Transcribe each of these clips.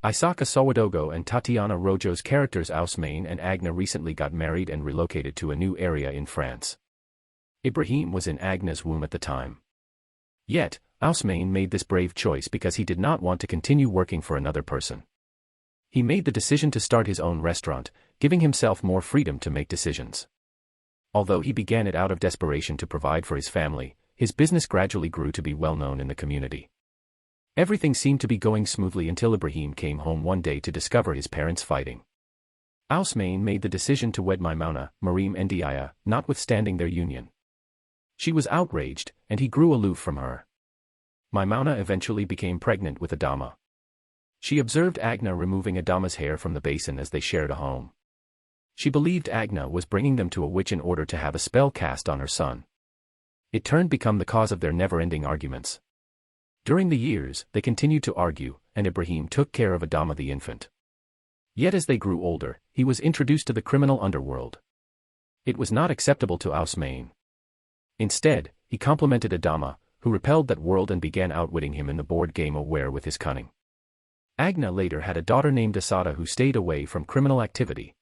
Isaka Sawadogo and Tatiana Rojo's characters Ousmane and Agna recently got married and relocated to a new area in France. Ibrahim was in Agna's womb at the time. Yet, Ousmane made this brave choice because he did not want to continue working for another person. He made the decision to start his own restaurant, giving himself more freedom to make decisions. Although he began it out of desperation to provide for his family, his business gradually grew to be well known in the community. Everything seemed to be going smoothly until Ibrahim came home one day to discover his parents fighting. Ousmane made the decision to wed Maimouna, Marim Ndiaye, notwithstanding their union. She was outraged, and he grew aloof from her. Maimouna eventually became pregnant with Adama. She observed Agna removing Adama's hair from the basin as they shared a home. She believed Agna was bringing them to a witch in order to have a spell cast on her son. It turned become the cause of their never-ending arguments. During the years, they continued to argue, and Ibrahim took care of Adama the infant. Yet as they grew older, he was introduced to the criminal underworld. It was not acceptable to Ousmane. Instead, he complimented Adama, who repelled that world and began outwitting him in the board game Aware with his cunning. Agna later had a daughter named Asada who stayed away from criminal activity.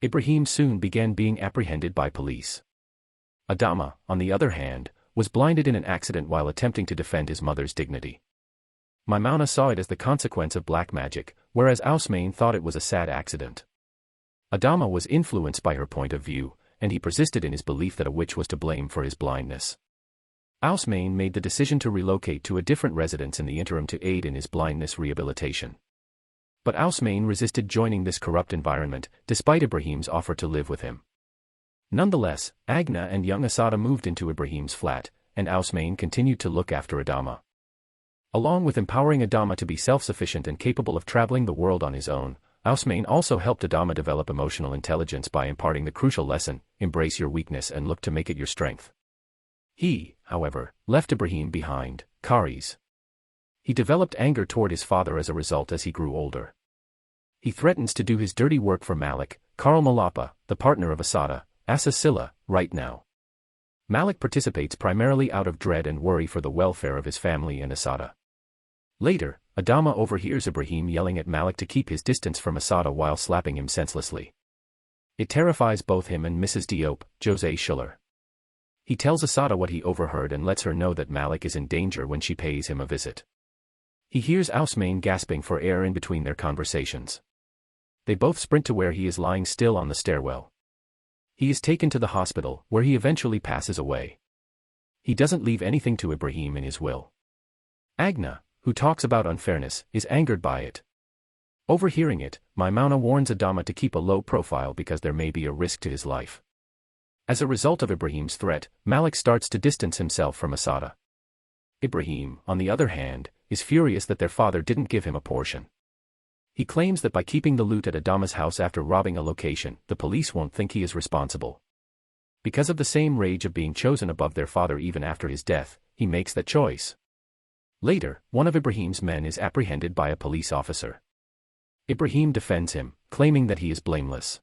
Ibrahim soon began being apprehended by police. Adama, on the other hand, was blinded in an accident while attempting to defend his mother's dignity. Maimouna saw it as the consequence of black magic, whereas Ousmane thought it was a sad accident. Adama was influenced by her point of view, and he persisted in his belief that a witch was to blame for his blindness. Ousmane made the decision to relocate to a different residence in the interim to aid in his blindness rehabilitation. But Ousmane resisted joining this corrupt environment, despite Ibrahim's offer to live with him. Nonetheless, Agna and young Asada moved into Ibrahim's flat, and Ousmane continued to look after Adama. Along with empowering Adama to be self-sufficient and capable of traveling the world on his own, Ousmane also helped Adama develop emotional intelligence by imparting the crucial lesson, embrace your weakness and look to make it your strength. He, however, left Ibrahim behind, Karis. He developed anger toward his father as a result as he grew older. He threatens to do his dirty work for Malik, Karl Malapa, the partner of Asada, Asa Silla, right now. Malik participates primarily out of dread and worry for the welfare of his family and Asada. Later, Adama overhears Ibrahim yelling at Malik to keep his distance from Asada while slapping him senselessly. It terrifies both him and Mrs. Diop, José Schuller. He tells Asada what he overheard and lets her know that Malik is in danger when she pays him a visit. He hears Ousmane gasping for air in between their conversations. They both sprint to where he is lying still on the stairwell. He is taken to the hospital, where he eventually passes away. He doesn't leave anything to Ibrahim in his will. Agna, who talks about unfairness, is angered by it. Overhearing it, Maimouna warns Adama to keep a low profile because there may be a risk to his life. As a result of Ibrahim's threat, Malik starts to distance himself from Asada. Ibrahim, on the other hand, is furious that their father didn't give him a portion. He claims that by keeping the loot at Adama's house after robbing a location, the police won't think he is responsible. Because of the same rage of being chosen above their father even after his death, he makes that choice. Later, one of Ibrahim's men is apprehended by a police officer. Ibrahim defends him, claiming that he is blameless.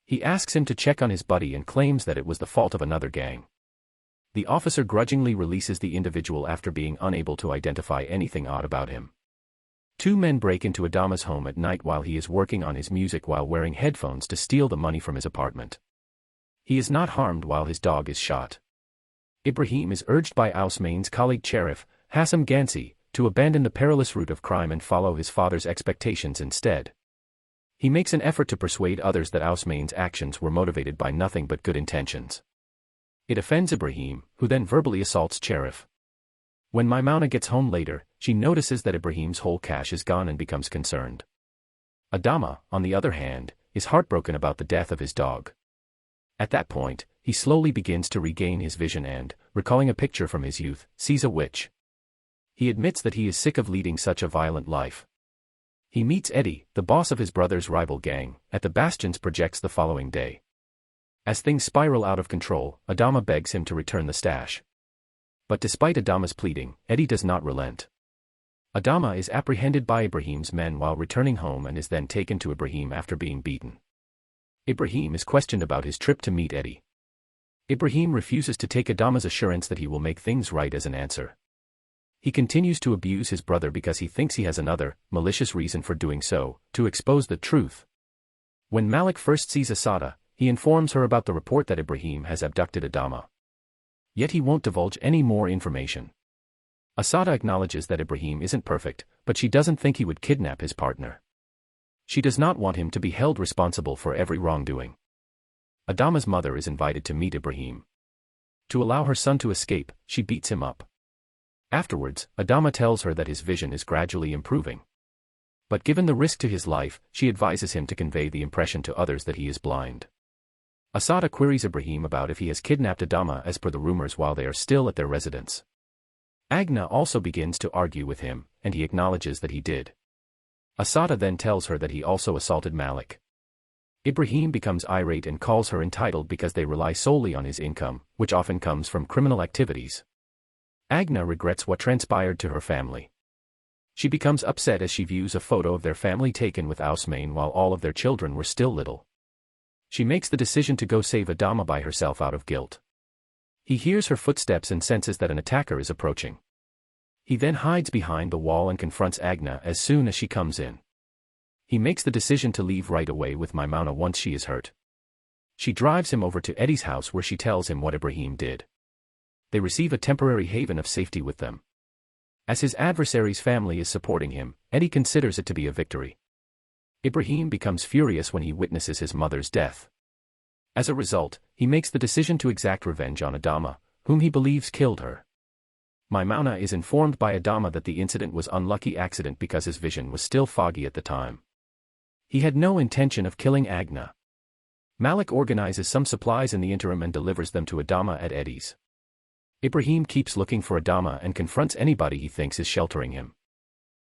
He asks him to check on his buddy and claims that it was the fault of another gang. The officer grudgingly releases the individual after being unable to identify anything odd about him. Two men break into Adama's home at night while he is working on his music while wearing headphones to steal the money from his apartment. He is not harmed while his dog is shot. Ibrahim is urged by Ousmane's colleague Cherif, Hassam Gansi, to abandon the perilous route of crime and follow his father's expectations instead. He makes an effort to persuade others that Ousmane's actions were motivated by nothing but good intentions. It offends Ibrahim, who then verbally assaults Cherif. When Maimouna gets home later, she notices that Ibrahim's whole cash is gone and becomes concerned. Adama, on the other hand, is heartbroken about the death of his dog. At that point, he slowly begins to regain his vision and, recalling a picture from his youth, sees a witch. He admits that he is sick of leading such a violent life. He meets Eddie, the boss of his brother's rival gang, at the Bastions projects the following day. As things spiral out of control, Adama begs him to return the stash. But despite Adama's pleading, Eddie does not relent. Adama is apprehended by Ibrahim's men while returning home and is then taken to Ibrahim after being beaten. Ibrahim is questioned about his trip to meet Eddie. Ibrahim refuses to take Adama's assurance that he will make things right as an answer. He continues to abuse his brother because he thinks he has another, malicious reason for doing so, to expose the truth. When Malik first sees Asada, he informs her about the report that Ibrahim has abducted Adama. Yet he won't divulge any more information. Asada acknowledges that Ibrahim isn't perfect, but she doesn't think he would kidnap his partner. She does not want him to be held responsible for every wrongdoing. Adama's mother is invited to meet Ibrahim. To allow her son to escape, she beats him up. Afterwards, Adama tells her that his vision is gradually improving. But given the risk to his life, she advises him to convey the impression to others that he is blind. Asada queries Ibrahim about if he has kidnapped Adama as per the rumors while they are still at their residence. Agna also begins to argue with him, and he acknowledges that he did. Asada then tells her that he also assaulted Malik. Ibrahim becomes irate and calls her entitled because they rely solely on his income, which often comes from criminal activities. Agna regrets what transpired to her family. She becomes upset as she views a photo of their family taken with Ousmane while all of their children were still little. She makes the decision to go save Adama by herself out of guilt. He hears her footsteps and senses that an attacker is approaching. He then hides behind the wall and confronts Agna as soon as she comes in. He makes the decision to leave right away with Maimuna once she is hurt. She drives him over to Eddie's house where she tells him what Ibrahim did. They receive a temporary haven of safety with them. As his adversary's family is supporting him, Eddie considers it to be a victory. Ibrahim becomes furious when he witnesses his mother's death. As a result, he makes the decision to exact revenge on Adama, whom he believes killed her. Maimuna is informed by Adama that the incident was an unlucky accident because his vision was still foggy at the time. He had no intention of killing Agna. Malik organizes some supplies in the interim and delivers them to Adama at Eddie's. Ibrahim keeps looking for Adama and confronts anybody he thinks is sheltering him.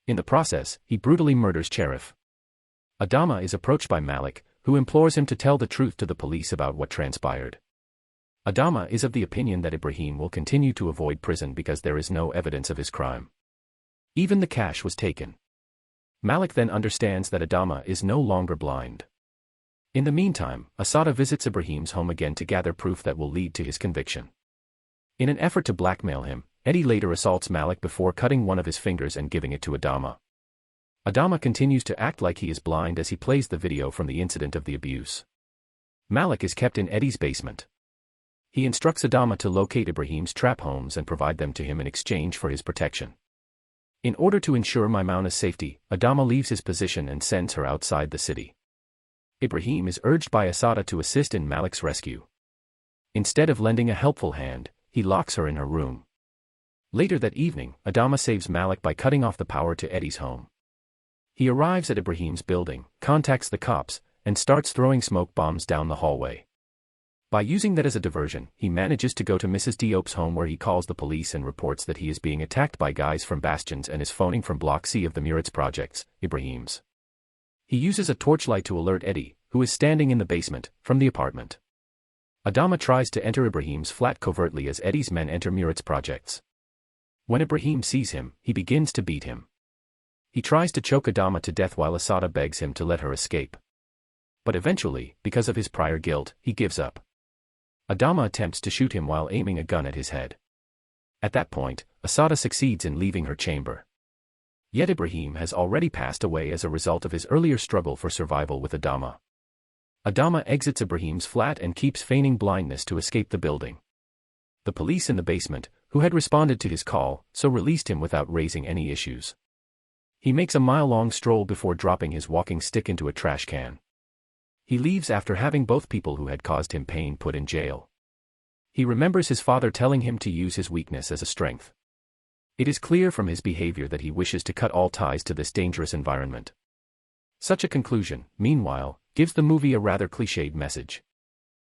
In the process, he brutally murders Cherif. Adama is approached by Malik, who implores him to tell the truth to the police about what transpired. Adama is of the opinion that Ibrahim will continue to avoid prison because there is no evidence of his crime. Even the cash was taken. Malik then understands that Adama is no longer blind. In the meantime, Asada visits Ibrahim's home again to gather proof that will lead to his conviction. In an effort to blackmail him, Eddie later assaults Malik before cutting one of his fingers and giving it to Adama. Adama continues to act like he is blind as he plays the video from the incident of the abuse. Malik is kept in Eddie's basement. He instructs Adama to locate Ibrahim's trap homes and provide them to him in exchange for his protection. In order to ensure Maimuna's safety, Adama leaves his position and sends her outside the city. Ibrahim is urged by Asada to assist in Malik's rescue. Instead of lending a helpful hand, he locks her in her room. Later that evening, Adama saves Malik by cutting off the power to Eddie's home. He arrives at Ibrahim's building, contacts the cops, and starts throwing smoke bombs down the hallway. By using that as a diversion, he manages to go to Mrs. Diop's home where he calls the police and reports that he is being attacked by guys from Bastions and is phoning from Block C of the Muritz projects, Ibrahim's. He uses a torchlight to alert Eddie, who is standing in the basement, from the apartment. Adama tries to enter Ibrahim's flat covertly as Eddie's men enter Muritz projects. When Ibrahim sees him, he begins to beat him. He tries to choke Adama to death while Asada begs him to let her escape. But eventually, because of his prior guilt, he gives up. Adama attempts to shoot him while aiming a gun at his head. At that point, Asada succeeds in leaving her chamber. Yet Ibrahim has already passed away as a result of his earlier struggle for survival with Adama. Adama exits Ibrahim's flat and keeps feigning blindness to escape the building. The police in the basement, who had responded to his call, so released him without raising any issues. He makes a mile-long stroll before dropping his walking stick into a trash can. He leaves after having both people who had caused him pain put in jail. He remembers his father telling him to use his weakness as a strength. It is clear from his behavior that he wishes to cut all ties to this dangerous environment. Such a conclusion, meanwhile, gives the movie a rather cliched message.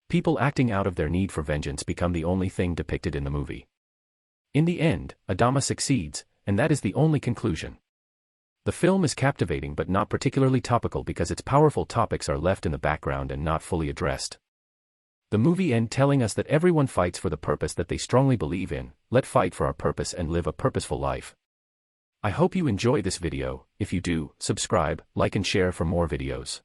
People acting out of their need for vengeance become the only thing depicted in the movie. In the end, Adama succeeds, and that is the only conclusion. The film is captivating but not particularly topical because its powerful topics are left in the background and not fully addressed. The movie ends telling us that everyone fights for the purpose that they strongly believe in. Let's fight for our purpose and live a purposeful life. I hope you enjoy this video. If you do, subscribe, like and share for more videos.